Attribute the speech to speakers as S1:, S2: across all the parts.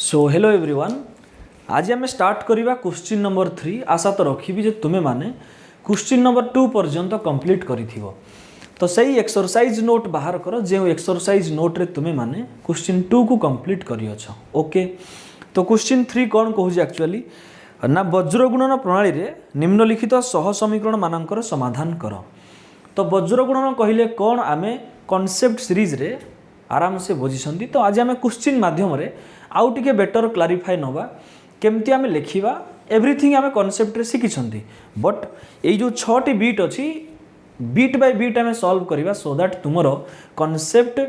S1: So hello everyone, आज आम start करवा क्वेश्चन नंबर 3। आशा तो रखी जे तुम्हें माने क्वेश्चन नंबर 2 पर्यंत कंप्लीट करिथिबो। तो सही एक्सरसाइज नोट बाहर कर, जो एक्सरसाइज नोट रे तुम्हें माने क्वेश्चन 2 को कंप्लीट करियछ। ओके, तो क्वेश्चन 3 कौन कहूँ एक्चुअली ना, वज्र गुणन प्रणाली रे निम्नलिखित सह समीकरण मानकर समाधान कर। तो वज्र गुणन कहले कौन आमे कॉन्सेप्ट सीरीज रे आराम से बुझी। तो आज आम क्वेश्चन माध्यम रे आउ टिके बेटर क्लारिफाई नवा केमती आम लिखा एवरीथिंग आम कॉन्सेप्ट रे शिखी। बट ये जो 6टी बीट अच्छी बीट बाय बीट आम सॉल्व करवा सो दैट तुमर कॉन्सेप्ट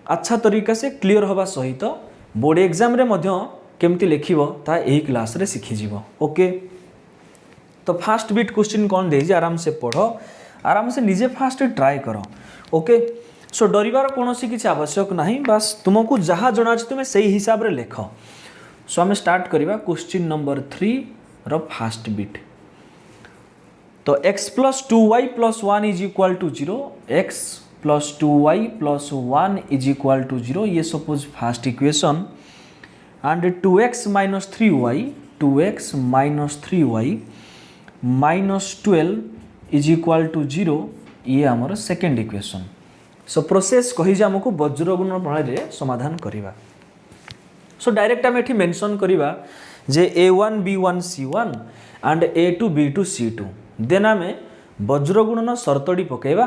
S1: अच्छा तरीका से क्लियर हवा सहित बोर्ड एग्जाम रे मध्य केमती लिखिबो ता एही क्लास रे शिखिजिवो। ओके, तो फास्ट बीट क्वेश्चन कौन दे आराम से पढ़, आराम से निजे फास्ट ट्राए कर। ओके, सो डरिवार कौन किसी आवश्यक नहीं, बस तुमको जहाँ जना तुम्हें से हिसाब रे लेख। सो आम स्टार्ट करवा क्वेश्चन नंबर 3 रो फास्ट बीट। तो x plus 2y plus 1 is equal to 0, x plus 2y plus 1 is equal to 0, ये suppose first equation. And 2x minus 3y, 2x minus 3y minus 12 is equal to 0, ये आमर second equation. So process कही आमको वज्र गुणन प्रणाली रे समाधान करवा। सो डायरेक्ट आम एठी मेंशन करवा जे a1 b1 c1 and a2 b2 c2। Then आम वज्र गुणन शर्तटी पकेबा।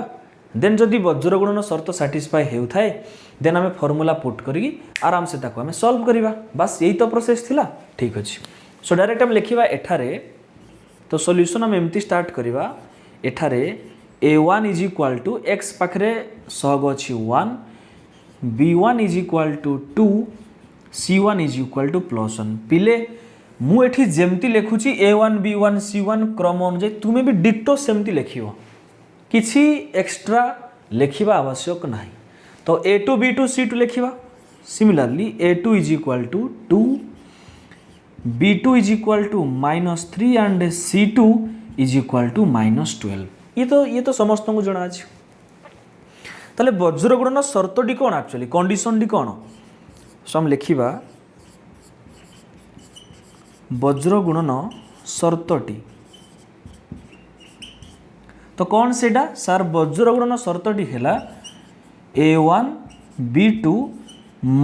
S1: देन जदि वज्र गुणन शर्त साटिस्फाई होता है देन आम फॉर्मूला पुट करी आराम से ताको आम सॉल्व करवा। बस यही तो प्रोसेस थिला। ठीक अच्छे, सो डायरेक्ट आम लिखा एठारे। तो सॉल्यूशन आम एमती स्टार्ट करवा। एठारे a1 is equal to x पाखरे सहग अच्छी 1, b1 is equal to 2, c1 is equal to plus 1। पिले मुझे जमती लिखुची a1 b1 c1 क्रम अनुजाई तुम्हें भी डिटो सेमती लिखिबो, किसी एक्स्ट्रा लिखा आवश्यक नहीं। तो a2 b2 c2 लिखा। Similarly a2 is equal to 2, b2 is equal to -3 and c2 is equal to -12। ये तो समस्त को जना अच्छे। ताले वज्र गुणन शर्तटी कौन एक्चुअली कंडीशन टी कौन, सो हम लिखा वज्र गुणन शर्तटी। तो कौन सेटा सार वज्र गुणन शर्तटी हैला a1 b2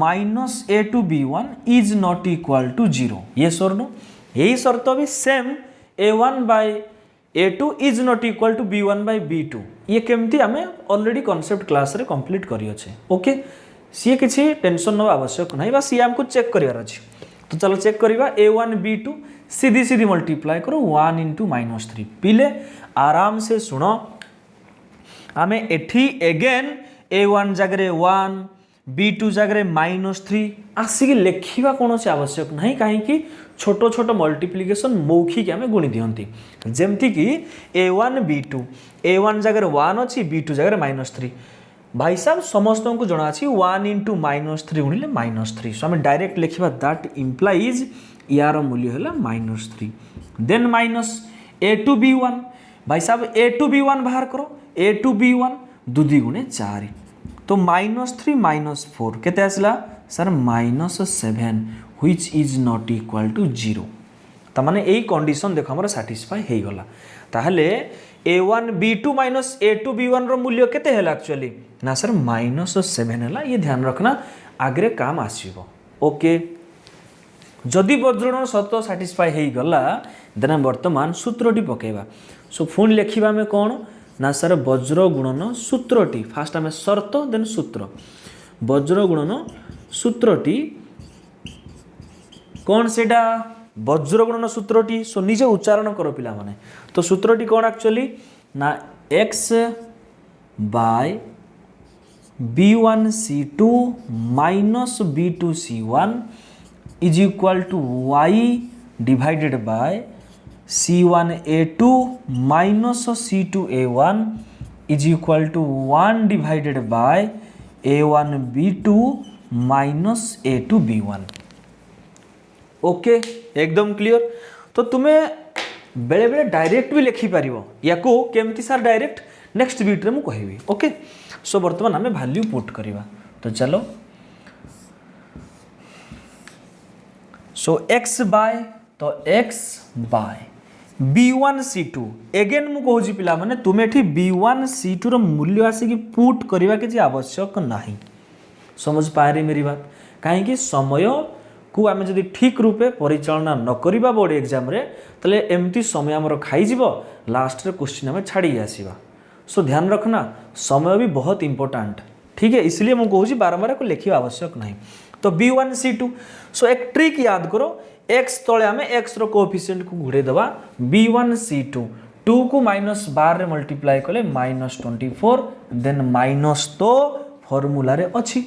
S1: minus a2 b1 is not equal to 0। ये सर नो यही शर्त भी same a1 by a2 is not equal to b1 by b2। ये केमती आमे ऑलरेडी कॉन्सेप्ट क्लास रे कंप्लीट करी अच्छे। ओके, सी किसी टेंशन नवा आवश्यक नहीं, बस ये हमको चेक करार अच्छे। तो चलो चेक करवा a1 b2 सीधी सीधी मल्टीप्लाई करो 1 इंटू -3। पिले आराम से सुन, आमे एठी एगेन a1 जगह 1 b2 जगह -3 आसिक लिखा कौन से आवश्यक नहीं, कहीं छोट छोट मल्टीप्लिकेशन मौखिक आम गुणी दिखती। जमती कि a1 b2 a1 जगह 1 अच्छी b2 जगह -3। भाई साहब समस्त को जना 1 इंटू -3 गुणिले -3। सो आम डायरेक्ट लिखा दैट इम्प्लाइज यार मूल्य है -3। Then minus a2 b1। भाई साहब a2 b1 बाहर करो, a2 b1 2 2 गुणे 4। तो -3 -4 केते आसला sir -7 which is not equal to 0। तो माने यही कंडीशन देखो हमर सैटिस्फाई हो गला। ताहले a1 b2 minus a2 b1 रो मूल्य केते हैला एक्चुअली ना सर -7 हैला। ये ध्यान रखना आगे काम आसीबो। ओके, जदि वज्रगुणन शर्त सैटिस्फाई हो गला देन वर्तमान सूत्रटी पकेबा। सो पुणी लिखा आम कौन ना सर वज्र गुणन सूत्रटी। फास्ट आम शर्त देन सूत्र। वज्र गुणन सूत्रटी कौन सेटा वज्र गुणन सूत्रटी। सो निजे उच्चारण करो पिला माने। तो सूत्रटी कौन एक्चुअली ना x by b1 c2 minus b2 c1 is equal to y divided by c1 a2 minus c2 a1 is equal to 1 divided by a1 b2 minus a2 b1। Okay, एकदम क्लियर। तो तुम्हें बेले बेले direct भी लिखिपार या केमती सार direct next video में कहबी। ओके, सो बर्तमान आम वैल्यू पुट करवा। तो चलो सो एक्स बाय तो एक्स बाय B1C2 एगेन मु कहूँ पिला माने तुम एठी B1C2 रो मूल्य आसिक पुट करवा किसी आवश्यक नहीं। समझ पाए मेरी बात कहीं समय को आम जब ठीक रूपे परिचालना न करवा बोर्ड एग्जाम रे तले एमती समय आमर खाईज लास्ट रे क्वेश्चन आम छाड़ी आसवा। सो ध्यान रखना समय भी बहुत इंपोर्टेंट ठीक है इसलिए मुझे कहूँ बारंबार को लिखा आवश्यक नहीं। तो B1C2 सो एक ट्रिक याद करो x तले आम x रो कोएफिशिएंट को घुड़े दवा B1C2 2 को -12 रे मल्टीप्लाई कले -24 देन माइनस तो फॉर्मूला रे अच्छी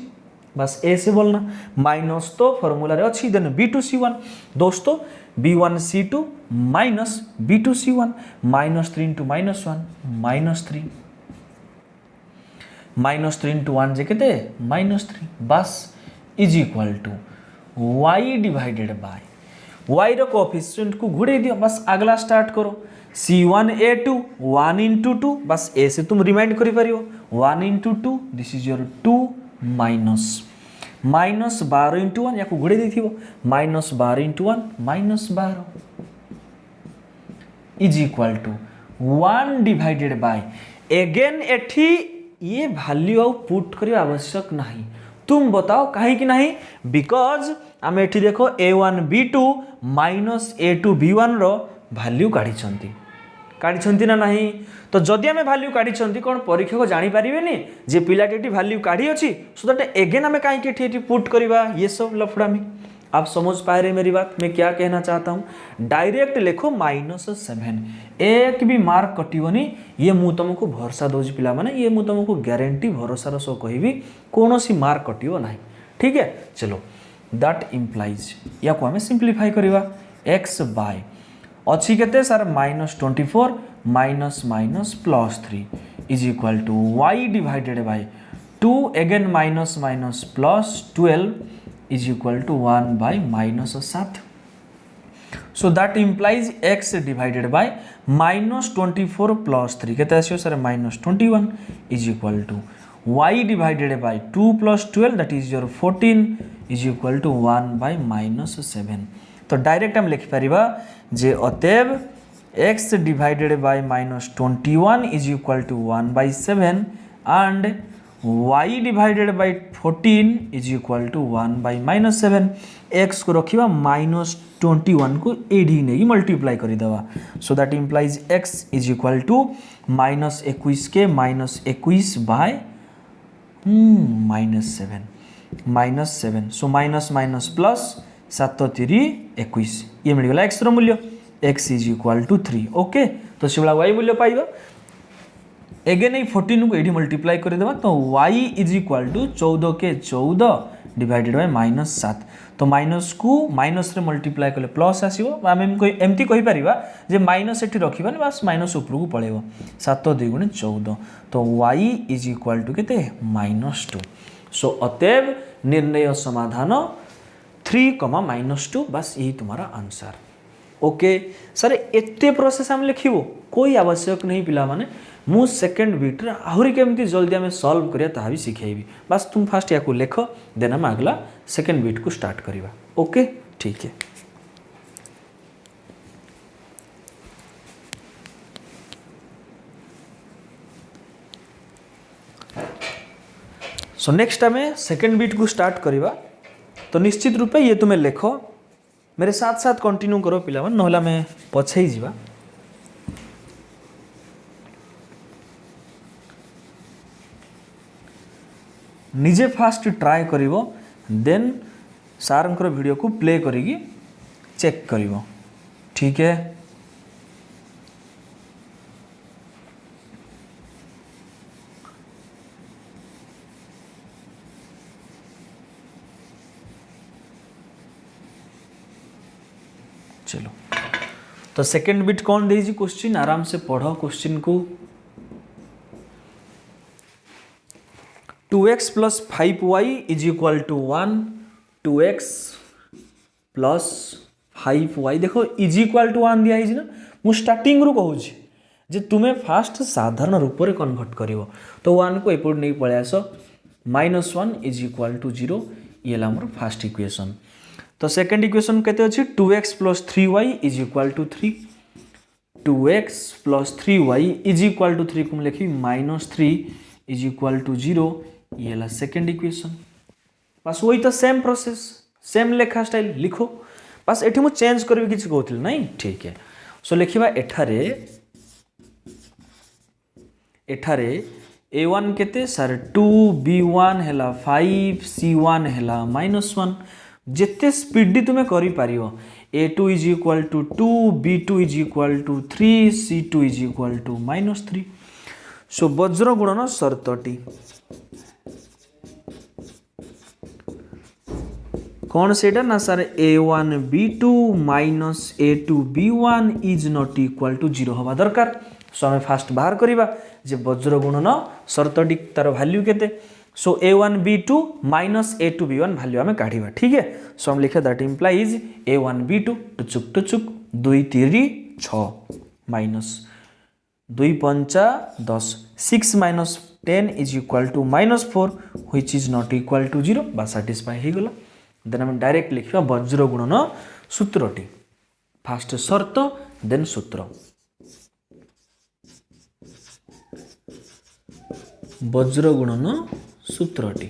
S1: बस ए से बोलना माइनस तो फॉर्मूला रे अच्छी देन B2C1 दोस्तों B1C2 minus B2C1 -3 into -1 -3 -3 into 1 जे केते -3 बस is equal to y divided by y रो कोएफिशिएंट को घुड़े दियो बस अगला स्टार्ट करो C1A2 1 into 2 बस a से तुम रिमाइंड करि परियो 1 into 2 this is your 2 minus 12 into 1 या को घुड़े देथिबो -12 into 1 -12 is equal to 1 divided by again एठी ये वैल्यू आउ पुट करिया आवश्यक नहीं। तुम बताओ कहीं कि नहीं बिकॉज आम एठी देखो A1 B2 minus A2 B1 रो वैल्यू काढ़ी ना नहीं। तो जदि आम वैल्यू काढ़ी कौन परीक्षक जानी पारिबेनी जे पिलाटी वैल्यू काढ़ी अच्छी सो दैट एगेन आम कहीं पुट करवा ये सब लफड़ामी। आप समझ पाए रहे मेरी बात मैं क्या कहना चाहता हूँ डायरेक्ट लिखो -7 एक भी मार्क कटिवनी ये मु तुमको भरोसा दूसरी पिला माने ये मु तुमको गारंटी भरोसा सो कहि कौन सी मार्क कटिव ना ठीक है। चलो दैट इम्प्लाइज या को आम सिंप्लीफाई करवा एक्स बाय अच्छी केते sir -24 minus +3 is equal to y divided by 2 again minus +12 is equal to 1 by -7 so that implies x divided by -24 plus 3 केते आसियो sir -21 is equal to y divided by 2 plus 12 that is your 14 is equal to 1 by -7 तो direct हम लिख परिबा जे अतएव x divided by -21 is equal to 1 by 7 and y divided by 14 is equal to 1 by -7 x को रखिबा -21 को AD नहीं multiply कर देवा so that implies x is equal to -21 के -21 by -7 सो माइनस प्लस 7 3 21 ये मिलगला x रो मूल्य x is equal to 3 okay. तो सेबला y मूल्य पाइबा एगेन ये 14 को एडी मल्टीप्लाई कर देवा तो y इज इक्वल टू 14 के 14 डिवाइडेड बाय -7 तो माइनस को माइनस रे मल्टीप्लाई कले प्लस आसीबो आम एमती कहि परिबा जे माइनस एठी रखिबा बस माइनस ऊपर को पळेबो 7 2 गुणे 14 तो y इज इक्वल टू केते -2 सो अतएव निर्णय समाधान 3, -2 बस यही तुम्हारा आंसर ओके। सर एते प्रोसेस हम लिखिबो कोई आवश्यक नहीं पिला माने मु सेकेंड बीट रे आहुरी केमती जल्दी आम सॉल्व करिया ताहा भी सिखाइबी बस तुम फास्ट या को लेख देन हम अगला सेकेंड बीट को स्टार्ट करिबा ओके ठीक है। सो नेक्स्ट आम सेकेंड बीट को स्टार्ट करिबा तो निश्चित रूपे ये तुम्हें लेख मेरे साथ साथ कंटिन्यू करो पिला मन नहला मैं पछई जीवा निजे फास्ट ट्राए करिवो देन सारंकर वीडियो को प्ले करिगी चेक करिवो ठीक है। चलो तो सेकंड बिट कौन देजी क्वेश्चन आराम से पढ़ो क्वेश्चन को 2x plus 5y is equal to 1 2x plus 5y देखो इज इक्वाल टू 1 दिया है ना मु स्टार्टिंग रु कहूँ जे तुम्हें फास्ट साधारण रूप में कन्वर्ट करिवो तो 1 को एपट नहीं पळे आस -1 इज इक्वाल टू 0 ये ला हमर फास्ट इक्वेशन तो सेकंड इक्वेशन केते अछि 2x + 3y = 3 2x + 3y = 3 को लिखी -3 = 0 ये ला सेकंड इक्वेशन बस वही तो सेम प्रोसेस सेम लेखा स्टाइल लिखो बस एठी मु चेंज करबी किछि कहउथिल नहीं ठीक है सो लिखिबा एठारे a1 केते सर 2 b1 हैला 5 c1 हैला -1 जेते स्पीड तुमे करि पारियो a2 = 2 b2 = 3 c2 = -3 सो वज्र गुणन शर्तटी कौन सेटा ना sir a1 b2 - a2 b1 is not equal to 0 हवा दरकार सो हमें फास्ट बाहर करिबा जे वज्र गुणन शर्तटी तार वैल्यू केते सो a1 b2 - a2 b1 value हमें काढिबा ठीक है सो हम लिखा दैट इंप्लाइज a1 b2 टुचुक 2 3 6 minus 2 5 10 6 - 10 = -4 which is not equal to 0 बा सैटिस्फाई हे गेला देन हम डायरेक्ट लिखिबा वज्र गुणन सूत्रटी फास्ट शर्त देन सूत्र वज्र गुणन सूत्रटी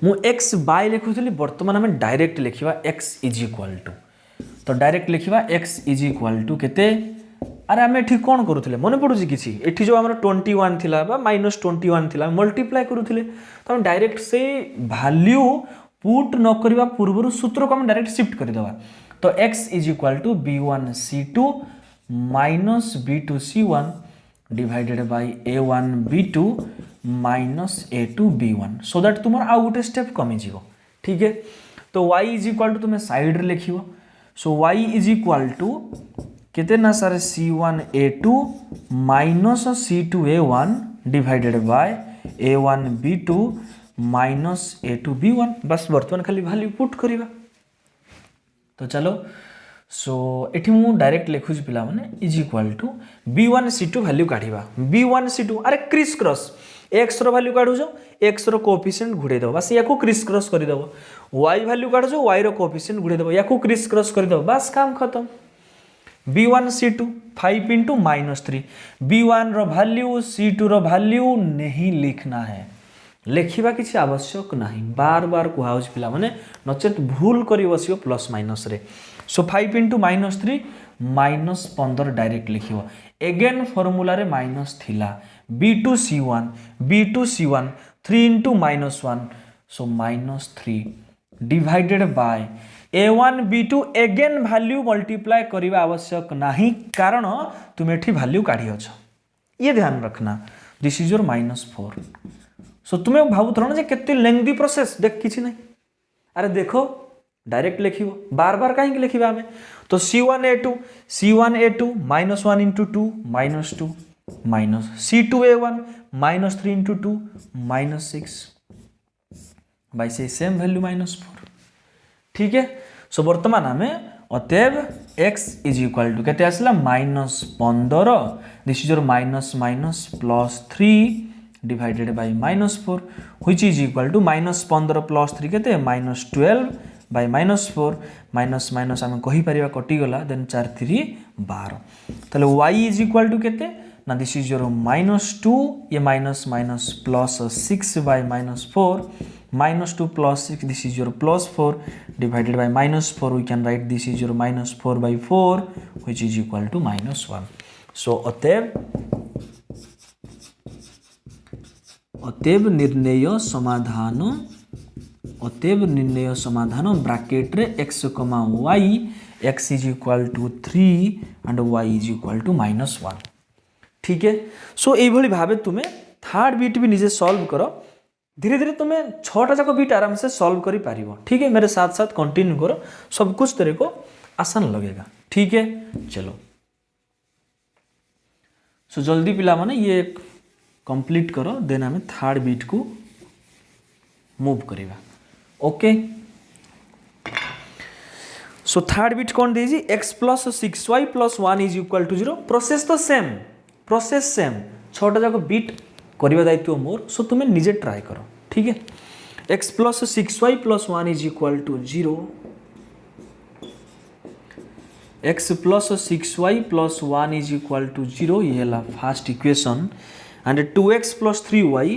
S1: मु x बाय लिखुथली वर्तमान हम डायरेक्ट लिखिबा x = तो डायरेक्ट लिखिबा x = केते अरे हम एठी कोन करूथले मने पडुची किछि एठी जो हमर 21 थिला बा -21 थिला मल्टीप्लाई करूथले तो हम डायरेक्ट से वैल्यू पुट न करबा पूर्व सूत्र को हम डायरेक्ट शिफ्ट कर देबा तो x = b1 c2 - b2 c1 divided by a1 b2 - a2 b1 so that तुम आ गोटे स्टेप कमी जीवो ठीक है तो y = तुम साइड रे लिखिबो सो y = केते ना sir c1 a2 - c2 a1 divided by a1 b2 - a2 b1 बस वर्तमान खाली वैल्यू पुट करिबा तो चलो सो एठी मु डायरेक्ट लिखुज पिला माने = b1 c2 value काढिबा b1 c2 अरे क्रिस क्रॉस x रो वैल्यू काढु जो x रो कोएफिशिएंट घुडे दो बस याको क्रिस क्रॉस करि दो y वैल्यू काढु जो y रो कोएफिशिएंट घुडे दो याको क्रिस क्रॉस करि दो बस काम खत्म b1 c2 5 × -3 b1 रो वैल्यू c2 रो वैल्यू नहीं लिखना है लिखिबा किछि आवश्यक नाही बार बार कुहाउज पिला माने नचेत भूल करी बसियो प्लस माइनस रे सो 5 × -3 -15 डायरेक्ट लिखिबो अगेन फार्मूला रे माइनस थिला b2 c1 3 × -1 so -3 divided by a1 b2 again value multiply करिबा आवश्यक नाही कारण तुम एठी वैल्यू काढी अछ ये ध्यान रखना दिस इज योर -4 सो तुम्हें भावुत रहो जे केते लेंथी प्रोसेस देख किछि नहीं अरे देखो डायरेक्ट लिखिबो बार बार काहे लिखिबा हमें तो c1 a2 -1 × 2 -2 minus c2 a1 -3 × 2 -6 bye से सेम वैल्यू -4 ठीक है सो वर्तमान हमें अतएव x = केते आसला -15 this is your -3 divided by -4 which is equal to -15 + 3 केते -12 बाय -4 माइनस माइनस आम कहि परिबा कटि गला देन 4 3 12 तले y = केते ना दिस इज योर -2 ये minus minus +6 bye -4 -2 +6 this is your +4 divided by -4 we can write this is your -4/4 which is equal to -1 so अतएव निर्णय समाधान ब्रैकेट रे x, y x is equal to 3 and y is equal to -1 ठीक है सो ये भली भाबे तुम्हें third beat भी निजे सॉल्व करो धीरे धीरे तुम्हें 6टा जाक बीट आराम से सॉल्व करी पारिबो ठीक है मेरे साथ साथ कंटिन्यू करो सब कुछ तेरे को आसान लगेगा ठीक है चलो सो जल्दी पिला माने ये कंप्लीट करो देन हमें थर्ड बीट को मूव करिबा ओके सो थर्ड बीट कौन देजी x + 6y + 1 is equal to 0 process तो सेम प्रोसेस सेम 6टा जाक बीट करबा दायित्व मोर सो तुम्हें निजे ट्राई करो ठीक है x plus 6y plus 1 is equal to 0, x plus 6y plus 1 is equal to 0 ये है first equation and 2x plus 3y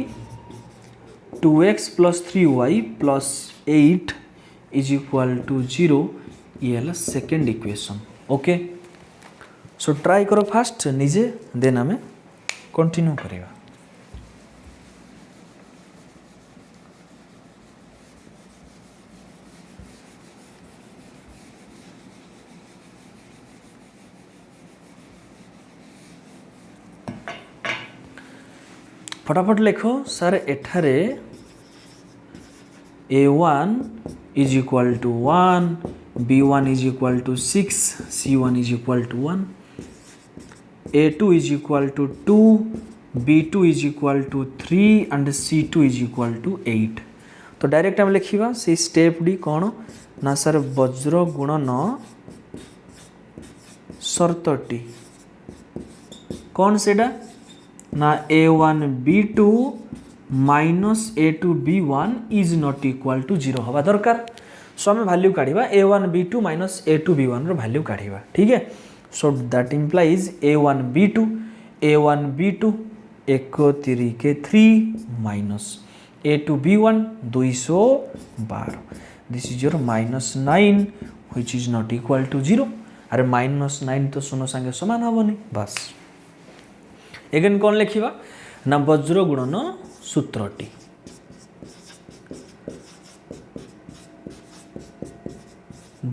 S1: plus 8 is equal to 0 ये है second equation. Okay so try करो फास्ट निजे then आम continue करिया। फटाफट लिखो सर एठारे a1 is equal to 1, b1 is equal to 6, c1 is equal to 1, a2 is equal to 2, b2 is equal to 3 and c2 is equal to 8। तो direct आम लिखा से स्टेप डी कौन ना सर वज्र गुणन शर्तटी कौन सेटा ना a1 b2 minus a2 b1 is not equal to 0 हवा दरकार। सो आम वैल्यू काढ़ा a1 b2 minus a2 b1 value काढ़ा, ठीक है। So that implies a1 b2 एक तिरिके 3 minus a2 b1 212, this is your minus 9 which is not equal to 0। अरे माइनस 9 तो शून्य संगे समान हेनी बस। एगेन कौन लिखा ना वज्र गुणन सूत्रटी,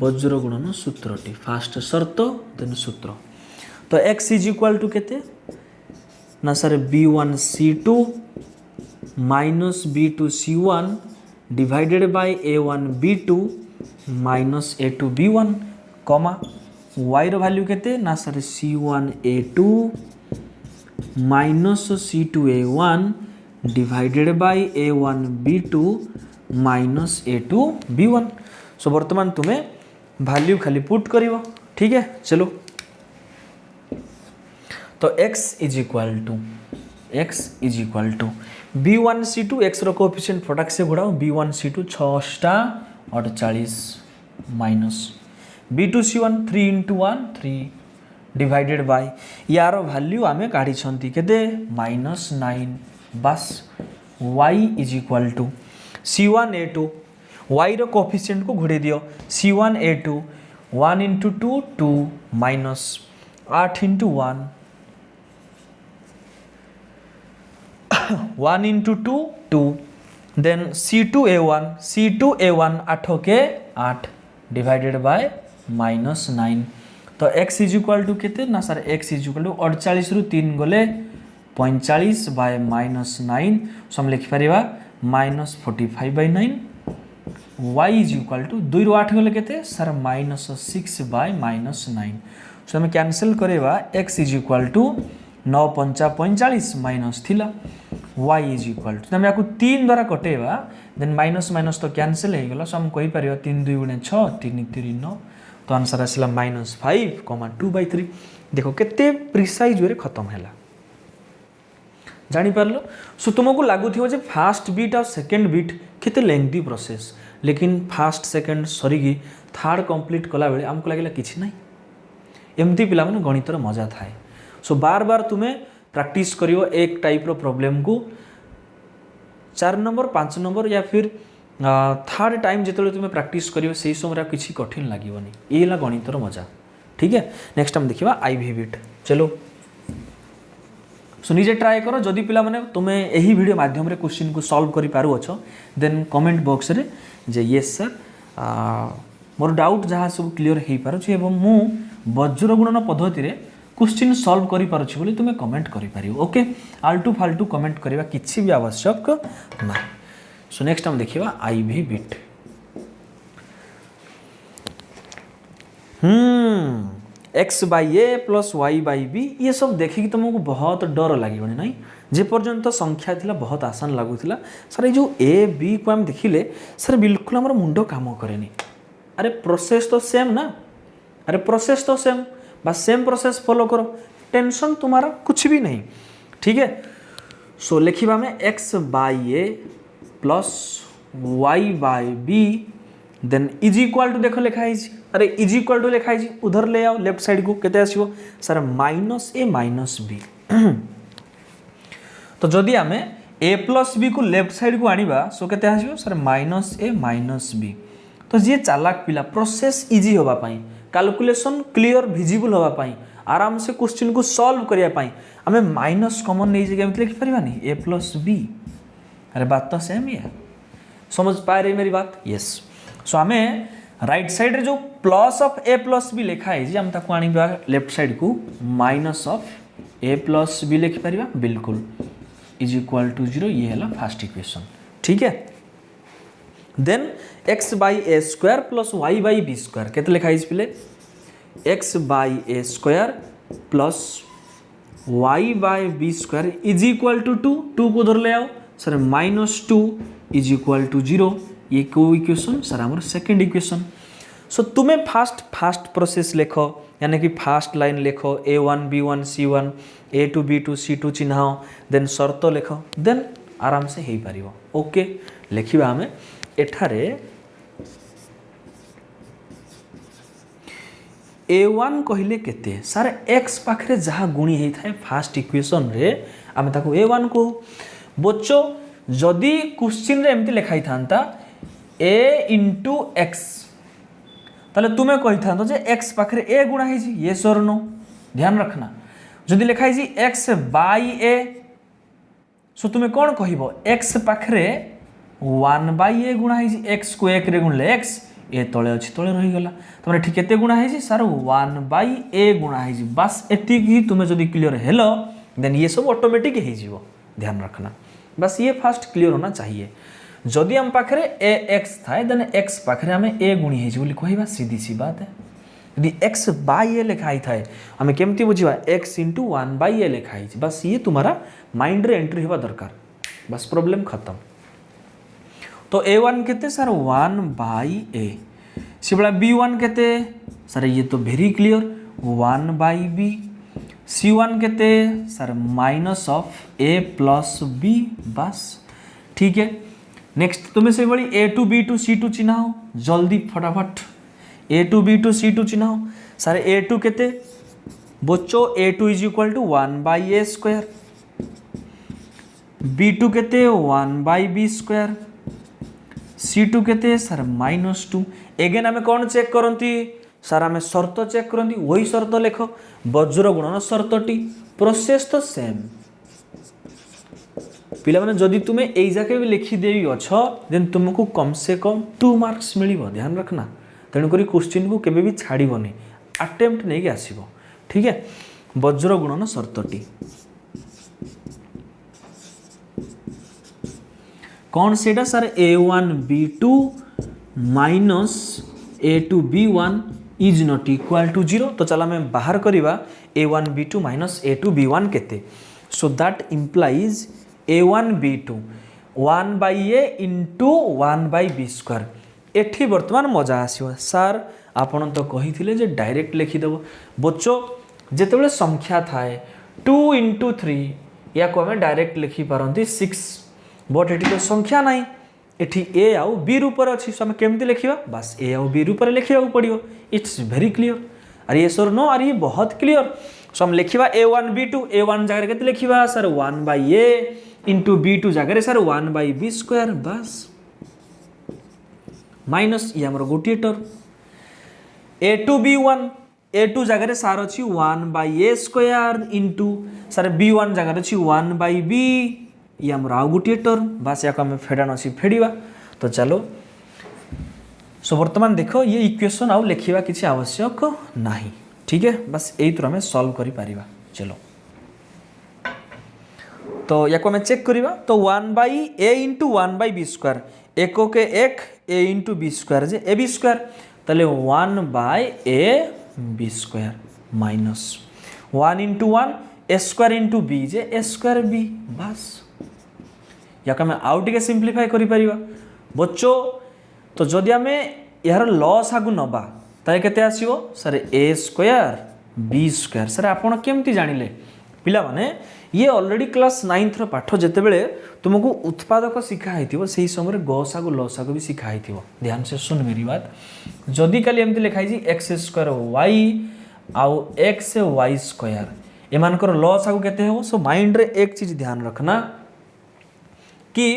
S1: वज्र गुणन सूत्रटी फास्ट शर्त देन सूत्र। तो x इज इक्वल टू केते ना sir b1 c2 minus b2 c1 divided by a1 b2 minus a2 b1 कमा y रो वैल्यू केते ना sir c1 a2 minus c2 a1 divided by a1 b2 minus a2 b1। सो वर्तमान तुम्हें value खाली put करिवो, ठीक है। चलो तो x is equal to b1 c2 x रो कोएफिशिएंट प्रोडक्ट से गुड़ाओ b1 c2 6 48 minus b2 c1 3 into 1 3 divided by यार वैल्यू आमे काढ़ी छंती केते -9 बस y is equal to c1 a2 y रो कोएफिशिएंट को घुड़े दियो c1 a2 1 into 2 2 minus 8 into 1 1 into 2 2 then c2 a1 8 के 8 डिवाइडेड बाय -9। तो x इज इक्वल टू केते ना sir x is equal to 48 रु 3 गले 45 बाय -9 सो हम लिखि परिबा -45/9। y इज इक्वल टू 2 रु 8 गले केते सर -6 बाय -9 सो हम कैंसिल करेबा x is equal to 9 5 45 minus थिला y इज इक्वल टू हम याकू 3 द्वारा कटेबा देन माइनस माइनस तो कैंसिल हो गला सो हम कहि परिबा 3 2 गुणे 6 3 3 9। तो आंसर आसला -5,2/3। देखो केते प्रिसाइज वे खत्म है जानी पारलो। सो तुमको लगुथिबो जे फास्ट बीट और सेकंड बीट केते लेंथी प्रोसेस, लेकिन फास्ट सेकंड सरीकी थर्ड कंप्लीट कला बेले हमको लागला किछि नै। एमती पिला माने गणितर मजा थाए। सो बार बार तुम्हें प्रैक्टिस करियो एक टाइप रो प्रॉब्लम को 4 नंबर 5 नंबर या फिर थर्ड टाइम जिते तुम्हें प्रैक्टिस करियो से समय किसी कठिन लगे ये गणितर मजा, ठीक है। नेक्स्ट टाइम देखा आईवी बीट। चलो सो निजे ट्राए करो जदि पिला माने तुम्हें यही वीडियो माध्यम रे क्वेश्चन को सॉल्व करि पारु अछो देन कमेंट बॉक्स रे जे यस सर मोर डाउट जहाँ सब क्लियर हो पारुछि एवं मु वज्र गुणन पद्धति रे क्वेश्चन सॉल्व करि पारुछि बोली तुम्हें कमेंट करि पारियो। ओके आल्टू फाल्टू कमेंट करबा किछि भी आवश्यक ना। सो नेक्स्ट टाइम देखिबा आईवी beat. X by a plus y by b ये सब देखिक तुमको बहुत डर लगे ना जे पर्यंत संख्या थिला बहुत आसान लगुला सर ये जो ए बी को आम देखिले सर बिल्कुल आम मुंड काम करेनि। अरे प्रोसेस तो सेम ना, अरे प्रोसेस तो सेम बस सेम प्रोसेस फॉलो करो, टेंशन तुम्हारा कुछ भी नहीं, ठीक है। सो लिखिबा में x by a plus y by b then is equal to देख लिखाई अरे इज इक्वाल टू लिखाई उधर ले आओ लेफ्ट साइड को केते आसीबो sir minus a minus B तो जदि आमे ए प्लस बी को लेफ्ट साइड को आनिबा सो केते आसीबो sir minus a minus B तो जी चालाक पिला प्रोसेस इजी होबा पाई कैलकुलेशन क्लियर विजिबल होबा पाई आराम से क्वेश्चन को सॉल्व करिया पाई आमे माइनस कॉमन नहीं जे केमति लिखि परिबानी ए प्लस बी अरे बात तो सेम ही है समझ पा रही मेरी बात यस सो आमे राइट साइड रे जो plus of a plus b लिखा है जी हम ताको आनिबा लेफ्ट साइड को minus of a plus b लिखि परिबा बिल्कुल इज इक्वल टू 0 ये है फर्स्ट इक्वेशन ठीक है then x by a square plus y by B square केते लिखा है पिले x by a square plus y by B square is equal to 2 को उधर ले आओ सर -2 इज इक्वल टू 0 ये को इक्वेशन सर हमर सेकंड इक्वेशन सो तुम्हें फास्ट प्रोसेस लिखो यानी कि फास्ट लाइन लिखो a1 b1 c1 a2 b2 c2 चिन्हाओ then शर्त लिखो देन आराम से हो पारिबो ओके लिखिबा हमें एठारे a1 कहले केते सर x पाखरे जहा गुणी हेई थाए फास्ट इक्वेशन रे आमे ताको a1 को बच्चो जदि क्वेश्चन रे एमति लिखाई थांता a into x ताले तुम्हें कही था जे x पाखरे a गुणा है ये सर नो ध्यान रखना जदि लिखाई जी x बाई a सो तुम्हें कौन कहबो x पाखरे 1 बाई a गुणा है x को 1 रे गुणले x ए तले अछि तले रही गला तमरे ठीक केते गुणा है सर 1 बाई a गुणा है बस एति ही तुम्हें जदि क्लियर हेलो देन ये सब ऑटोमेटिक हे जीवो ध्यान रखना बस ये फास्ट क्लियर होना चाहिए जदि हम पाखरे ए एक्स थाए देन एक्स पाखरे हमें ए गुणी है बोली कहबा सीधी सी बात है यदि एक्स बाई ए लिखाई थाए हमें केमती बुझिबा एक्स इंटू 1 बाई ए लिखाई बस ये तुम्हारा माइंड रे एंट्री होबा दरकार बस प्रॉब्लम खत्म तो a1 केते सर 1 बाई ए सिबला b1 केते सर ये तो very clear 1 by b c1 केते sir minus of a plus b बस ठीक है नेक्स्ट तुम्हें से बड़ी a2 b2 c2 चिन्हाओ जल्दी फटाफट a2 b2 c2 चिन्हाओ sir a2 केते बच्चो a2 is equal to 1 by a square b2 केते 1 बाई बी स्क्वायर c2 केते सर -2 एगेन हमें कौन चेक करती सर हमें शर्त चेक करती वही शर्त लिख वज्र गुणन शर्तटी प्रोसेस तो सेम पिला माने जदि तुम्हें एई जाके भी लिखी देवी अछ देन तुमको कम से कम 2 मार्क्स मिलिबो ध्यान रखना तेणु करी क्वेश्चन को केबे भी छाड़ीबोनी अटेम्प्ट नहीं के आसीबो ठीक है वज्र गुणन शर्तटी कौन सेटा sir a1 b2 minus a2 b1 is not equal to 0 तो चला मैं बाहर करिबा a1 b2 minus a2 b1 केते so that implies a1 b2 1 by A into 1 by B square एठी वर्तमान मजा आसीबो सर आपण तो कही जे डायरेक्ट लिखिदेव बच्चो जेतेबेले संख्या थाए 2 इंटू 3 या को हमें डायरेक्ट लिखि पारंती 6 बट एठी तो संख्या नहीं एठी ए आउ बी रूपर अछि सो हम केमती लिखिबा बस ए आउ बी रूपर लिखिबा पड़ियो इट्स वेरी क्लियर अरे ये सर नो अरे ये बहुत क्लियर सो हम लिखिबा a1 b2 a1 जगह केते लिखिबा sir 1 by A into b2 जगह सर 1 बाई बी स्क्वायर बस माइनस ये हमर गोटे टर्म a2 b1 a2 जगह सार अछि 1 by a square into sir b1 जगह अछि 1 बाई बी ये हमर आउ गोटे टर्म बस या हम फेडान अछि फेडिबा तो चलो सो वर्तमान देखो ये इक्वेशन आउ लिखिबा किछि आवश्यक नाही ठीक है बस यही तो हमें सॉल्व करि पारिबा चलो तो या को हमें चेक करिबा तो 1 by A into 1 by B square एको के एक ए इंटू बी स्क्वायर जे ए बी स्क्वायर तले 1 by A B square minus 1 into 1 A square into B जे ए स्क्वायर बी बस या हमें आउ टिके सिंप्लीफाई करि परिबा बच्चो तो जदि हमें यार लॉस आगु नबा ताय केते आसीबो sir a square B square sir आपण केमती जानिले पिला माने ये ऑलरेडी क्लास 9th रो पाठ जेतेबेले तुमको उत्पादक शिखाई से समय गसागु लसागु भी शिखाई ध्यान से सुन मेरी बात जदि काली एमती लिखाई एक्स स्क्वायर वाई आउ एक्स वाई स्क्वायर एमानकर लसागु केते हो सो माइंड रे एक चीज ध्यान रखना कि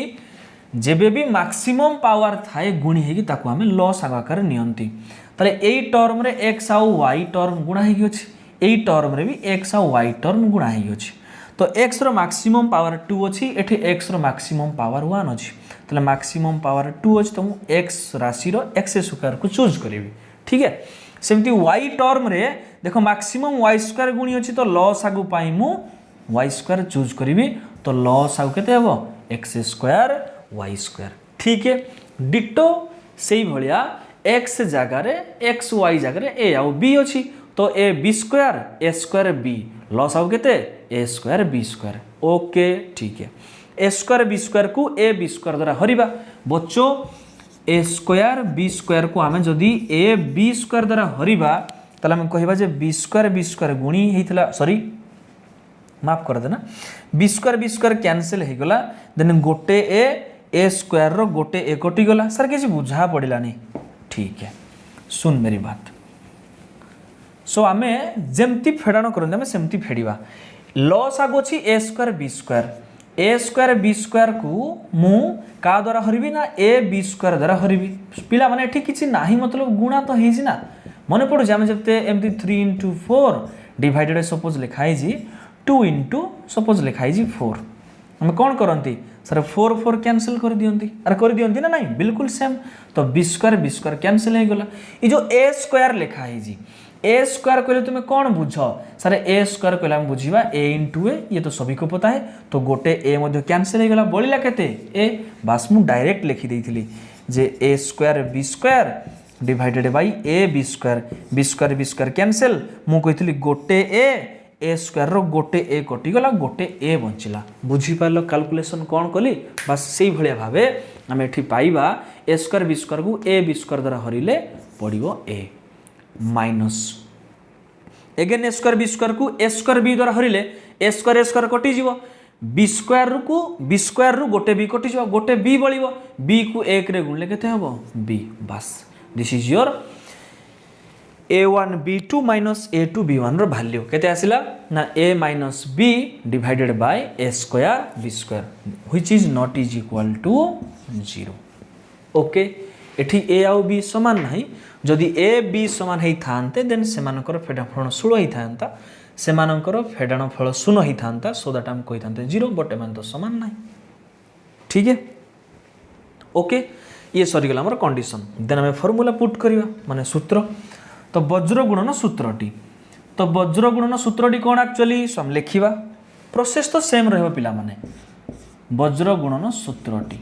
S1: जेबे भी मैक्सिमम पावर थाए गुणी हेगी ताको हमें लस आकार नियंती ताले एई टर्म रे x आउ y टर्म गुणा हेगी अछि एई टर्म रे भी x आउ y टर्म गुणा हेगी अछि तो x रो मैक्सिमम पावर 2 अछि एठी x रो मैक्सिमम पावर 1 अछि ताले मैक्सिमम पावर 2 अछि तो x राशि रो x स्क्वायर को चूज करिवि ठीक है सेमती y टर्म रे देखो मैक्सिमम y स्क्वायर गुणी अछि तो लस आगु पाई मु y स्क्वायर चूज करिवि तो लस आगु केते हेबो x स्क्वायर y स्क्वायर ठीक है डिटो सेई भलिया x जगह रे x y जगह रे a आउ b अछि तो a b square b loss आउ केते a square b square okay ठीक है a स्क्वायर b स्क्वायर को a b स्क्वायर द्वारा हरिबा बच्चों a स्क्वायर b स्क्वायर को आमे जदी a b स्क्वायर द्वारा हरिबा तला हम कहिबा जे b स्क्वायर गुणी हेइतला सॉरी माफ कर देना b स्क्वायर कैंसिल हो गला देन गोटे ए स्क्वायर रो गोटे ए कटि गला सर किसी बुझा पड़िलानी ठीक है सुन मेरी बात सो आमे जेमती फेडाण करते आमे सेमती फेडिबा लॉस आगो छी ए स्क्वायर बी स्क्वायर को मु का द्वारा हरिबी ना ए बी स्क्वायर द्वारा हरिबी पिला माने एठी किछि नाही मतलब गुणा तो हेजी ना मने पड़ो जे आमे जते एमती 3 into 4 डिवाइडेड सपोज लिखाई जी 2 into सपोज लिखाई जी 4 हम कौन करती सर 4 कैंसिल कर दियंती अरे कर दियंती ना नहीं बिल्कुल सेम तो बी स्क्वायर कैंसिल हो गला ये जो ए स्क्वायर लिखा है जी ए स्क्वायर कहले तुम्हें कौन बुझ सर ए स्क्वायर कहले हम बुझीबा ए इंटू ए ये तो सभी को पता है तो गोटे ए मध्य कैंसिल हो गला बळिला केते ए बस मु डायरेक्ट लिखि देइथिली जे A square B square divided by A B square cancel मु कहिथिली गोटे ए स्क्वायर रो गोटे ए कटि गला गोटे ए बंचिला बुझी पालो कैलकुलेशन कौन कली बस सेही भलिया भाबे हम एठी पाइबा ए स्क्वायर बी स्क्वायर को ए बी स्क्वायर द्वारा हरिले पड़िबो ए माइनस अगेन ए स्क्वायर को ए स्क्वायर बी द्वारा हरिले ए स्क्वायर कटि जीवो बी स्क्वायर रु गोटे बी कटि जीवो गोटे बी बळिबो बी को 1 रे गुणले केते हबो बी बस this is your a1 b2 minus a2 b1 रो वैल्यू केते आसिला ना a minus b divided by a square b square which is not is equal to 0 okay एठी a आउ b समान नाही जदि a b समान हेई थानते then सेमानकर फेडाफळ 16 hay थांता सेमानकर फेडाणफळ 0 hay थांता so that हम कहि थांते 0 बट एमान तो समान नाही ठीक है ओके ये सरी गला हमर कंडीशन देन हम फार्मूला पुट करिवा माने सूत्र तो वज्र गुणन सूत्रटी तो वज्र गुणन सूत्रटी कौन एक्चुअली हम लिखिबा प्रोसेस तो सेम रहबो पिला माने वज्र गुणन सूत्रटी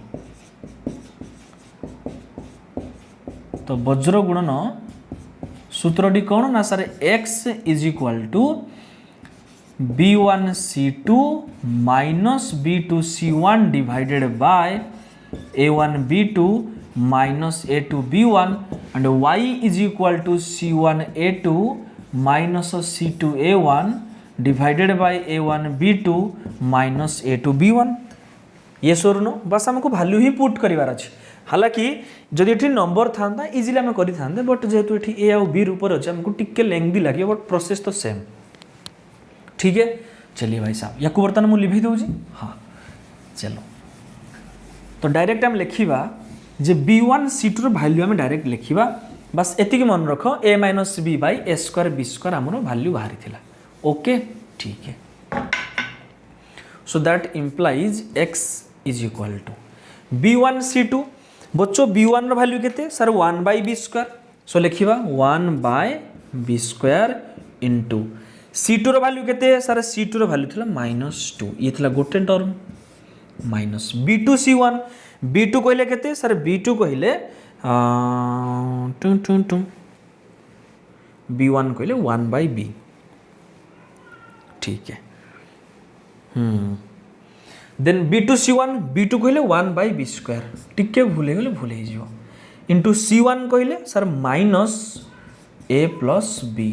S1: तो वज्र गुणन सूत्रटी कौन ना sir x is equal to b1 c2 minus b2 c1 divided by a1 b2 minus a2 b1 and y is equal to c1 a2 minus c2 a1 divided by a1 b2 minus a2 b1 ये सोरनो बस हमको value ही put करिवार अछि हालांकि जदि एठी number थांदा easily हम करि थांदे बट जेहेतु एठी a और b ऊपर अछि हमको टिके लेंथी लागे बट प्रोसेस तो सेम ठीक है चलिए भाई साहब याकू बर्तन मु लिखि दउ जी हां चलो तो डायरेक्ट हम लिखिबा जे b1 c2 रो वैल्यू हम डायरेक्ट लिखिबा बस एतिक मन रखो a - b by a square b square हमरो वैल्यू बाहरी थिला ओके ठीक है so that implies x is equal to b1 c2 बच्चो b1 रो वैल्यू केते sir 1 by b square so लिखिबा 1 by b square into c2 रो वैल्यू केते सर c2 रो वैल्यू थिला -2 ये थिला गोटे term minus b2 c1 b2 कहले केते सर b2 कहले b1 कहले 1 by b ठीक है देन b2 c1 b2 कहले 1 by b स्क्वायर टिके भूले गले भूले जिवो इनटू c1 कहले sir minus a plus b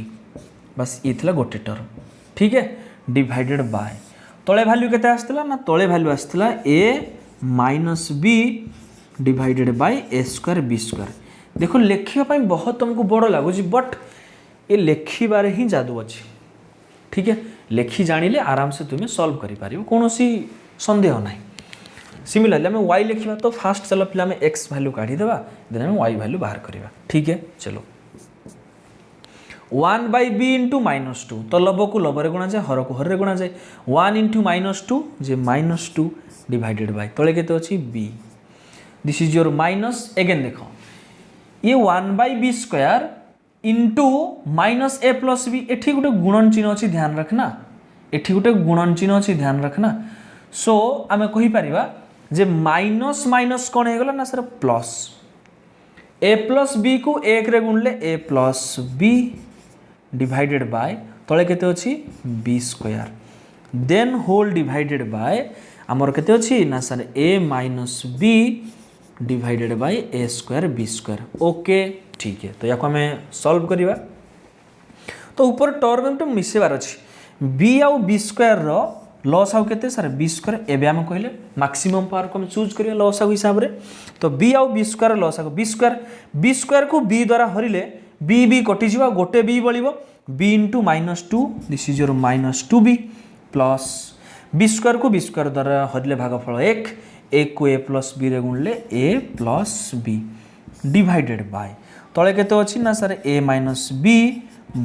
S1: बस ये थिला गोटे टर्म ठीक है डिवाइडेड बाय तले वैल्यू केते आसला ना तले वैल्यू आसला A minus B divided by A square B square. देखो लिखा बहुत तुमको बड़ लगुच बट ये लिखार ही जादू अच्छी। ठीक है लिखी जानिले आराम से तुम्हें सॉल्व कर कौन सन्देह ना। सिमिलरली आम वाई लिखा तो फास्ट चलो पिला एक्स वैल्यू काढ़ीदेवा देन आम वाई वैल्यू बाहर करवा। ठीक है चलो 1 बाई बी इंटू -2 तो लब को लबरे गुणा जाए हर को हर गुणा जाए 1 इंटू -2 जे -2 डिवाइडेड बाय तले केते अच्छी बी this is your minus again देख ये 1 by B square into minus a plus b एठी गोटे गुणन चिन्ह अच्छी ध्यान रखना एठी गोटे गुणन चिन्ह अच्छी ध्यान रखना। सो आम कहीपर जे माइनस माइनस कौन हो गला ना sir plus a plus b को एक रे गुणले a plus b divided by तले केते अच्छी b square then whole divided by आमर केते अच्छी ना sir a minus B divided by A square B square. Okay ठीक है तो या आम सॉल्व करवा। तो ऊपर टर्म तो मिसेबार अच्छी बी आउ बी स्क्वायर रो लॉस आउ केते सर बी स्क्वायर एबे हम कहले मैक्सिमम पावर को हम चूज करिया लॉस आउ हिसाब रे। तो बी आउ बी स्क्वायर लॉस आउ बी स्क्वायर को बी द्वारा हरिले बी बी कटि जिवो गोटे बी बलिवो b into -2 this is your -2b plus b square को बी स्क्वायर द्वारा हरिले भागफल 1 को ए प्लस बी रे गुणले a plus b divided by तले केते अछि ना sir a minus b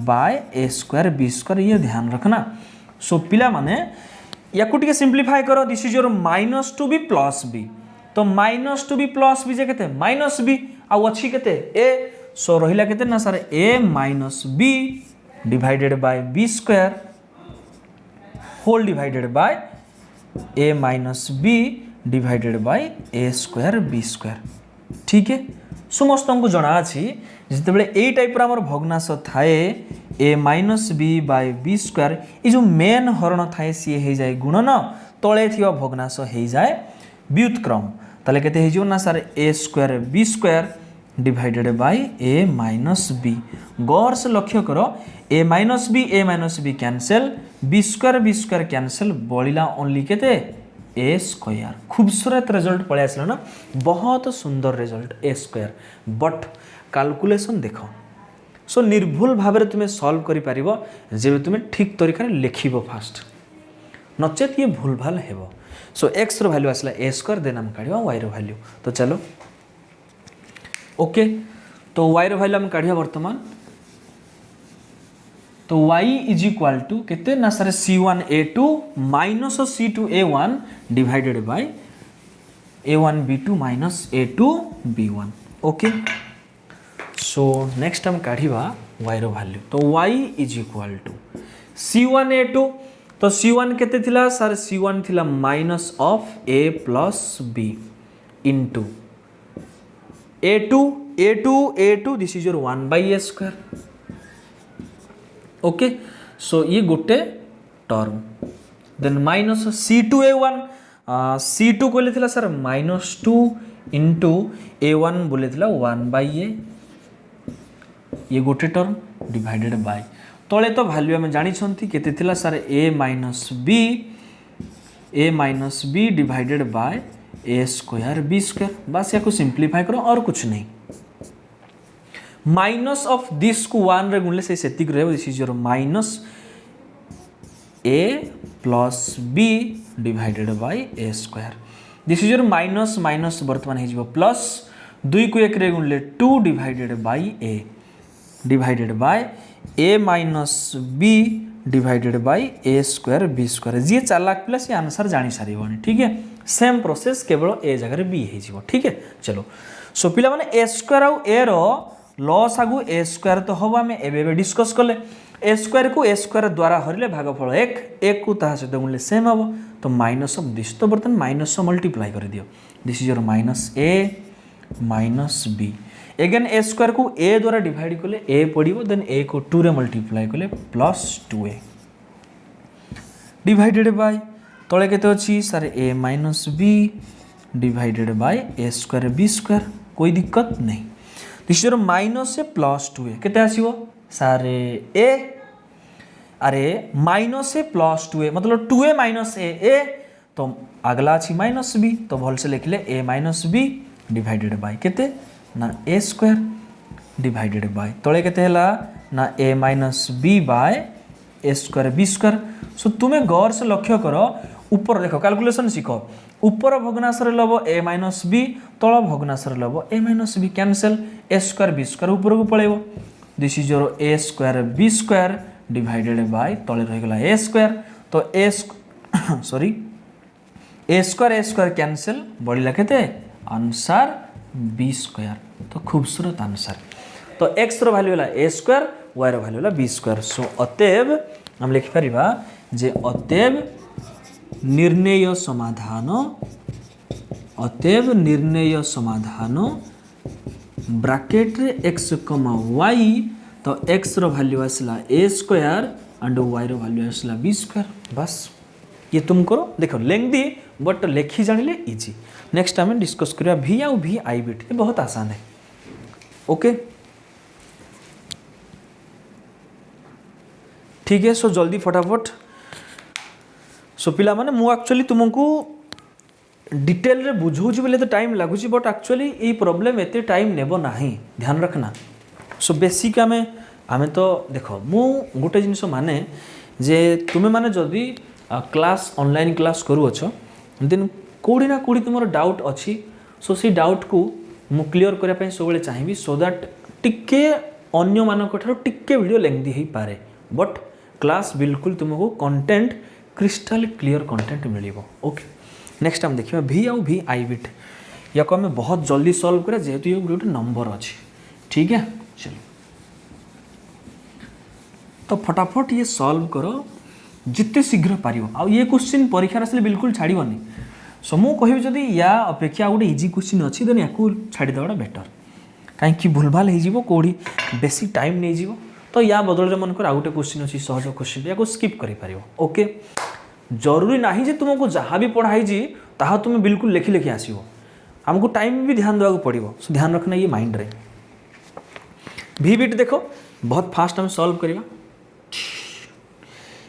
S1: bye A square B square ये ध्यान रखना। सो पिला माने या टिके सिंप्लीफाई करो this is your -2b plus b तो -2b प्लस बी जे केते माइनस बी आ अछि केते ए सो रहिला केते ना sir a minus B divided by b square whole divided by a minus B divided by A square B square. ठीक है समस्त को जना अछि जिते बळे ए टाइप रा हमर भग्नांश थाए a minus b by b square ये जो मेन हरण थाए सी हे जाए गुणन तले थिवा भग्नांश हे जाए व्युत्क्रम तले केते हे जो ना sir a square B square divided by a minus b. गौर से लक्ष्य करो a minus b cancel b square cancel बलिला ओनली केते ए स्क्वायर। खूबसूरत रिजल्ट पड़े आसला ना बहुत सुंदर result A square but calculation देख सो निर्भुल भाव में तुम्हें सॉल्व करि पारिबो जे तुम्हें ठीक तरीका लिखिबो फास्ट नचेत ये भूल भाल हेबो। सो एक्स रो वैल्यू आसला ए स्क्वायर देन हम काढिबा वाई रो वैल्यू। तो चलो ओके तो वाई रो वैल्यू हम काढिबा वर्तमान तो y इज इक्वाल टू केते ना sir c1a2 minus c2a1 divided by a1b2 minus a2b1। Okay so next हम काढ़िबा y रो वैल्यू तो y is equal to c1a2 तो c1 केते थिला सर c1 थिला minus of a plus b into a2 this is your 1 by a square. Okay so ये गोटे term then minus c2a1 c2 कहले थिला सर -2 इंटू a1 बोले थिला 1 बाय a ये गोटे टर्म डिवाइडेड बाय तले तो वैल्यू हम जानी छंती केते थिला sir a minus b divided by a square b square. बस या को सिंप्लीफाई करो और कुछ नहीं माइनस ऑफ दिस को 1 रे गुणले से सेतिक रहबो this is your minus a plus b divided by a square this is your minus minus वर्तमान हे प्लस 2 को 1 रे गुणले 2 divided by a divided by a minus b divided by a square b square. जी चालाक plus ये answer जानी सारिबोनी। ठीक है सेम प्रोसेस केवल a जगह b हे जिवो। ठीक है चलो सो पिला माने a स्क्वायर आउ a रो लॉस आगु ए स्क्वायर तो हम आम एवं डिस्कस कले ए स्क्वायर को ए स्क्वायर द्वारा हरिले भागफल 1 को ता सहित गुणले सेम हम तो माइनस ऑफ दिस तो बर्तन माइनस मल्टीप्लाई कर दियो this is your minus a minus b again a square को ए द्वारा डिवाइड कले ए पड़ो देन ए को 2 रे मल्टीप्लाई कले प्लस 2a डिवाइडेड बाय तले केते अछि sir a minus B divided by A square B square कोई दिक्कत नहीं दिस योर माइनस से प्लस 2a केते आसीबो सारे अरे माइनस ए प्लस 2a मतलब 2a माइनस ए तो अगला अच्छी माइनस बी तो भल से लिखले ए माइनस बी डिवाइडेड बाय केते ना ए स्क्वायर डिवाइडेड बाय तले केते हला ना ए माइनस बी बाय ए स्क्वायर बी स्क्वायर। सो तुम्हें गौर से लक्ष्य करो ऊपर देखो कैलकुलेशन सीख ऊपर भग्नांशर लब ए माइनस बी तल भग्नांशर लब a minus b cancel a square B square ऊपर को पड़ेबो this is your a square B square divided by तले रहीगला ए स्क्वायर तो a sorry a square cancel बढ़ला केते आंसर बी स्क्वायर तो खूबसूरत आंसर तो एक्स रो वैल्यू होला ए स्क्वायर वाई रो वैल्यू होला बी स्क्वायर। सो अतएव हम लिखि परिबा जे अतएव निर्णय समाधान ब्रैकेट रे एक्स कमा वाई तो एक्स रो वैल्यू आसला ए स्क्वायर एंड वाई रो वैल्यू आसला बी स्क्वायर। बस ये तुम करो देखो लेंदी बट लेखी जानिले इजी। नेक्स्ट आम डिस्कस करिया भी आउ भी आई बिट ये बहुत आसान है। ओके ठीक है। सो जल्दी फटाफट सो पिला माने मु एक्चुअली तुमको डिटेल रे बुझौछि बोले तो टाइम लागुछि बट एक्चुअली ये प्रॉब्लम एते टाइम नेबो नाही ध्यान रखना। सो बेसिक आमे तो देखो मु गोटे जिनिस माने जे तुमे माने जदी क्लास ऑनलाइन क्लास करूछ देन कोड़ी ना कोड़ी तुम डाउट अच्छी सो सी डाउट को मु क्लियर करने सब चाहिए सो दैट टिके अन्य मानक ठारो टिके वीडियो लेंथी हो पारे बट क्लास बिल्कुल तुमको कंटेंट क्रिस्टल क्लियर कंटेंट मिलिबो। ओके नेक्स्ट हम देखिए भी आउ भी आई बिट या को हमें बहुत जल्दी सॉल्व करें जेहेतु ये गोटे नंबर अच्छी ठीक है। चलो तो फटाफट ये सॉल्व करो जिते शीघ्र पार आउ ये क्वेश्चन परीक्षा आसले बिल्कुल छाड़बनी। सो मु कहि जदि या अपेक्षा गोटे इजी क्वेश्चन अच्छी देन या छाड़देवा बेटर कहीं भूलभाल हो कौड़ी बेसी टाइम नहीं जीवो तो या बदल मन कर आउटे क्वेश्चन अच्छी सहज क्वेश्चन या स्किप कर। ओके जरूरी ना जे तुमको जहाँ भी पढ़ाई ताहा तुम बिल्कुल लेखि लेखि आसो आमको टाइम भी ध्यान देवा पड़ो। सो ध्यान रखना ये माइंड रे। भी बिट देखो बहुत फास्ट हम सॉल्व करवा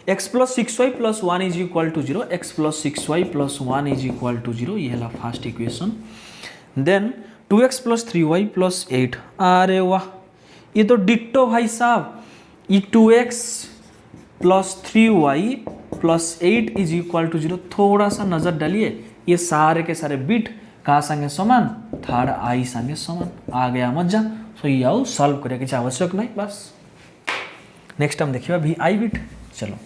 S1: x plus 6y plus 1 is equal to 0 x plus 6y plus 1 is equal to 0 ये है first equation. Then 2x plus 3y plus 8 अरे वाह ये तो डिट्टो भाई साहब ये 2x plus 3y plus 8 is equal to 0 थोड़ा सा नज़र डालिए ये सारे के सारे बिट कहाँ संगे समान थर्ड आई संगे समान आ गया मजा। सो ये आओ सॉल्व करिए किसी आवश्यक नहीं बस। नेक्स्ट हम देखिए भी आई बिट चलो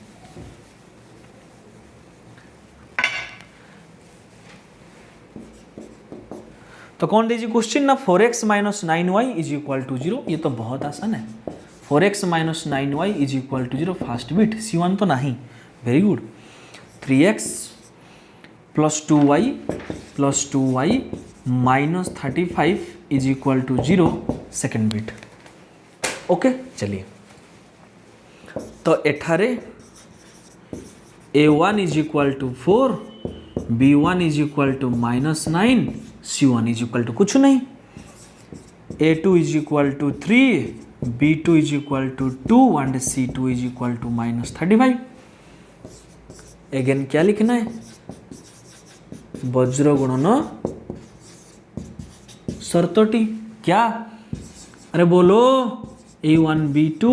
S1: तो कौन दीजिए क्वेश्चन ना 4x minus 9y is equal to 0 ये तो बहुत आसान है 4x minus 9y is equal to 0 first bit C1 तो नहीं very good 3x plus 2y minus 35 is equal to 0 second bit. Okay चलिए तो एठारे A1 is equal to 4 B1 is equal to minus 9 C1 is equal to कुछ नहीं A2 is equal to 3 B2 is equal to 2 and C2 is equal to minus 35। Again क्या लिखना है वज्र गुणन शर्तटी क्या अरे बोलो A1 B2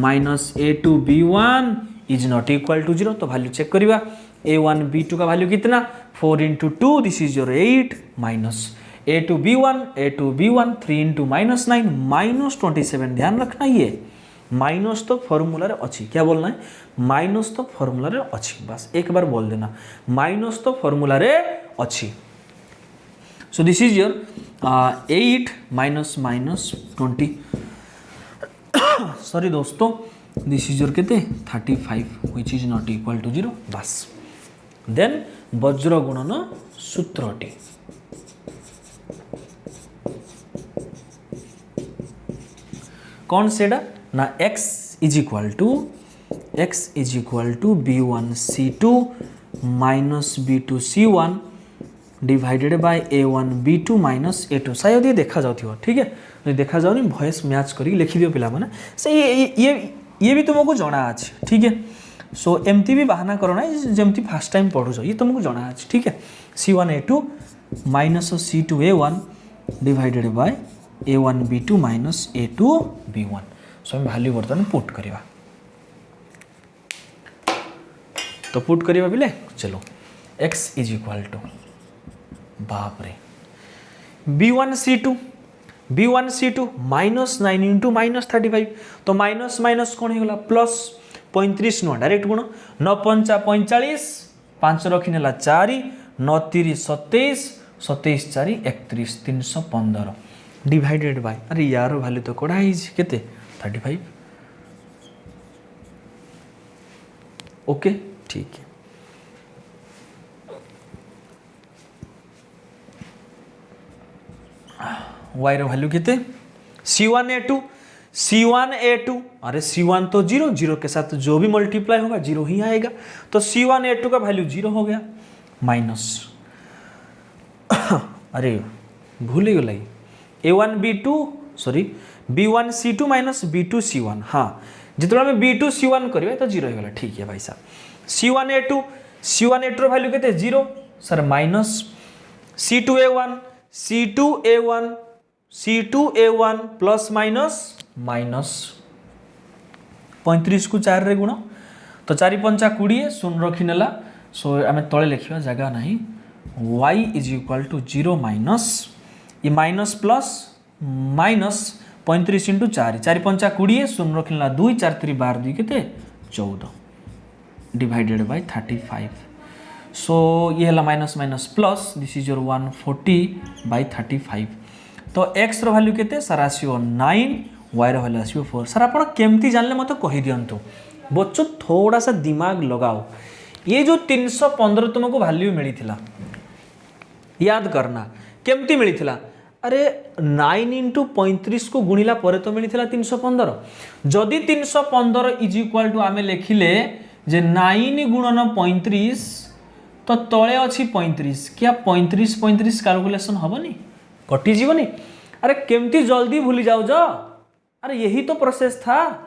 S1: minus A2 B1 is not equal to 0 तो वैल्यू चेक करिवा A1 B2 का वैल्यू कितना 4 into 2 this is your 8 minus A2 B1 3 into minus 9 minus 27 ध्यान रखना ये माइनस तो फॉर्मूला रे अच्छी क्या बोलना है माइनस तो फॉर्मूला रे अच्छी बस एक बार बोल देना माइनस तो फॉर्मूला रे अच्छी। So this is your 8 minus minus 20 sorry दोस्तों दिस इज योर केते 35 which is not equal to 0 बस। देन वज्र गुणन सूत्रटी कौन सेडा ना x is equal to b1 c2 minus b2 c1 divided by a1 b2 minus a2 शायद ये देखा जाऊ ठीक है देखा जाऊनी वॉइस मैच करी लिखि दियो पिला माने से ये ये भी तुमको जना अच्छे, ठीक है। सो एमती भी बहाना करो ना जमती फास्ट टाइम पढ़ुच, ये तुमको जना अच्छे, ठीक है। C1A2 minus C2A1 divided by A1B2 minus A2B1। सो हम वैल्यू बर्तमान पुट करवा, तो पुट करवा बिले चलो x इज इक्वाल टू बाप रे B1C2 माइनस 9 इंटू माइनस 35, तो माइनस माइनस कौन होगा प्लस 35 नुआ डायरेक्ट गुण 9 पंचा 45 5 रखी नेला 4 9 3 27 27 4 31 315 डिवाइडेड बाय अरे यार वैल्यू तो कड़ा है केते 35। ओके ठीक है। y रो वैल्यू कितने C1A2 अरे C1 तो 0 के साथ जो भी मल्टीप्लाई होगा 0 ही आएगा, तो C1A2 का वैल्यू 0 हो गया माइनस अरे भूल ही गई B1C2 माइनस B2C1, हाँ जितना में B2C1 करेंगे तो 0 होगा, ठीक है भाई साहब। C1A2 वैल्यू कितने 0 sir minus C2A1 plus minus 35 को 4 रे गुण, तो 4 पंचा 20 शून्य रखी नेला। सो आम तले लिखा जगह नहीं y is equal to 0 minus ये माइनस प्लस माइनस 35 इंटू 4 पंचा 20 शून्य रखी नेला 2 4 3 12 2 के 14 डिवाइडेड बाय 35। सो ये है minus minus plus this is your 140 by 35, तो x रो वैल्यू केते सर आसीओ 9 y रो वैल्यू आसीओ 4। सर आपण केमती जानले मते कहि दियंतु बच्चों, थोड़ा सा दिमाग लगाओ। ये जो 315 तुमको वैल्यू मिली थिला याद करना केमती मिली थिला, अरे 9 इंटू 35 को गुणिला परे तो मिली थिला 315। जदि 315 इज इक्वाल टू आमे लिखिले जे 9 गुणन 35 तो तले अच्छी 35, क्या 35 कैलकुलेशन हेनी कटि जीवनी? अरे केमती जल्दी भूली जाओ जा, अरे यही तो प्रोसेस था।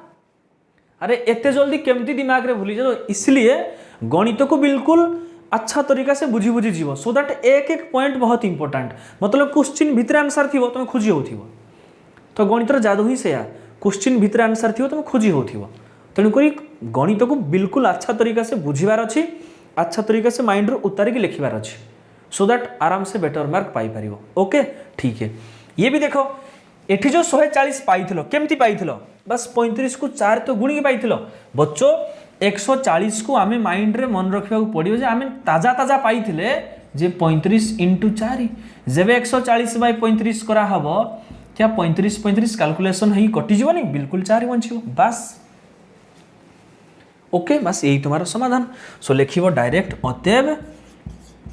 S1: अरे एते जल्दी केमती दिमाग रे भूली जाओ, इसलिए गणित को बिल्कुल अच्छा तरीका से बुझी जीव, सो दैट एक एक पॉइंट बहुत इंपोर्टेंट, मतलब क्वेश्चन भितर आंसर थी तुम खोजी होथिबो, तो गणित जादू ही सेया क्वेश्चन भितर आंसर थी तुम खोजी होथिबो। तेणुक गणित को बिल्कुल अच्छा तरीका से बुझीबार अच्छी, अच्छा तरीका से माइंड रू उतारिक लिखिबार अच्छी, सो दैट आराम से बेटर मार्क पाई परिवो। ओके ठीक है। ये भी देखो एठी जो 140 पाइथिलो केमती पाइथिलो, बस 35 को 4 तो गुणी पाइथिलो। बच्चों 140 को आमे माइंड रे मन रखिबा पड़ियो जे आमे ताजा ताजा पाइथिले जे 35 इंटू 4 जेबे 140 बाय 35 करा हबो, क्या 35 कैलकुलेशन ही कटि जीवनी, बिल्कुल 4 बंचियो बस। ओके बस यही तुम्हारा समाधान। सो लिखिबो डायरेक्ट अतएव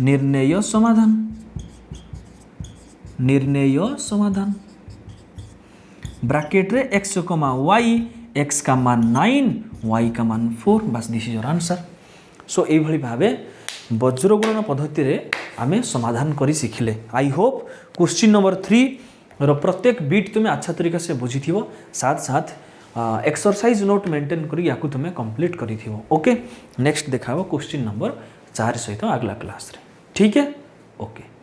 S1: निर्णय समाधान ब्रैकेट रे x कमा y, x का मान 9 y का मान 4, बस दिस इज योर आंसर। सो एई भली भाबे वज्रगुणन पद्धति रे आमे समाधान करी सिखिले। आई होप क्वेश्चन नंबर 3 रो प्रत्येक बीट तुम्हें अच्छा तरीका से बुझी थिवो, साथ साथ एक्सरसाइज नोट मेंटेन करी याकू तुम्हें कंप्लीट करी थिवो। ओके नेक्स्ट देखाबो क्वेश्चन नंबर 4 सहित अगला क्लास रे, ठीक है। ओके।